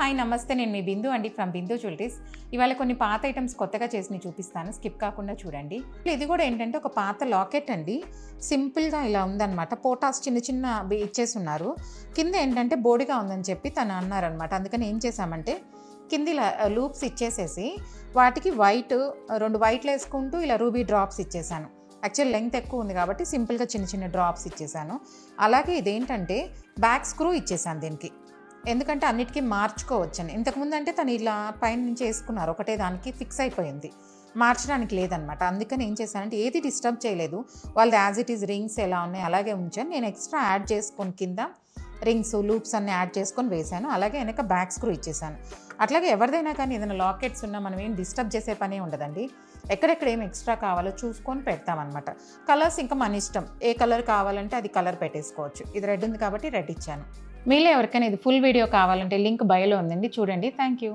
Hi నమస్తే, నేను మీ బిందు అండి ఫ్రమ్ బిందు జ్యువెలరీస్. ఇవాళ కొన్ని పాత ఐటమ్స్ కొత్తగా చేసి చూపిస్తాను, స్కిప్ కాకుండా చూడండి. ఇది కూడా ఏంటంటే ఒక పాత లాకెట్ అండి, సింపుల్గా ఇలా ఉందన్నమాట. పోటాస్ చిన్న చిన్న ఇచ్చేసి ఉన్నారు. కింద ఏంటంటే బోడిగా ఉందని చెప్పి తను అన్నారనమాట. అందుకని ఏం చేశామంటే కింద ఇలా లూప్స్ ఇచ్చేసేసి వాటికి రెండు వైట్లు వేసుకుంటూ ఇలా రూబీ డ్రాప్స్ ఇచ్చేసాను. యాక్చువల్ లెంగ్త్ ఎక్కువ ఉంది కాబట్టి సింపుల్గా చిన్న చిన్న డ్రాప్స్ ఇచ్చేసాను. అలాగే ఇదేంటంటే బ్యాక్ స్క్రూ ఇచ్చేసాను దీనికి, ఎందుకంటే అన్నిటికీ మార్చుకోవచ్చని. ఇంతకుముందు అంటే తను ఇలా పైన నుంచి వేసుకున్నారు, ఒకటే దానికి ఫిక్స్ అయిపోయింది, మార్చడానికి లేదనమాట. అందుకని ఏం చేశానంటే ఏది డిస్టర్బ్ చేయలేదు, వాళ్ళది యాజ్ ఇట్ ఈజ్ రింగ్స్ ఎలా ఉన్నాయి అలాగే ఉంచాను. నేను ఎక్స్ట్రా యాడ్ చేసుకొని కింద రింగ్స్ లూప్స్ అన్నీ యాడ్ చేసుకొని వేసాను. అలాగే వెనక బ్యాక్ స్క్రూ ఇచ్చేసాను. అట్లాగే ఎవరిదైనా కానీ ఏదైనా లాకెట్స్ ఉన్నా మనం ఏం డిస్టర్బ్ చేసే పనే ఉండదండి. ఎక్కడెక్కడ ఏం ఎక్స్ట్రా కావాలో చూసుకొని పెడతామన్నమాట. కలర్స్ ఇంకా మన ఇష్టం, ఏ కలర్ కావాలంటే అది కలర్ పెట్టేసుకోవచ్చు. ఇది రెడ్ ఉంది కాబట్టి రెడ్ ఇచ్చాను. మీలో ఎవరికైనా ఇది ఫుల్ వీడియో కావాలంటే లింక్ బయోలో ఉందండి, చూడండి. Thank you.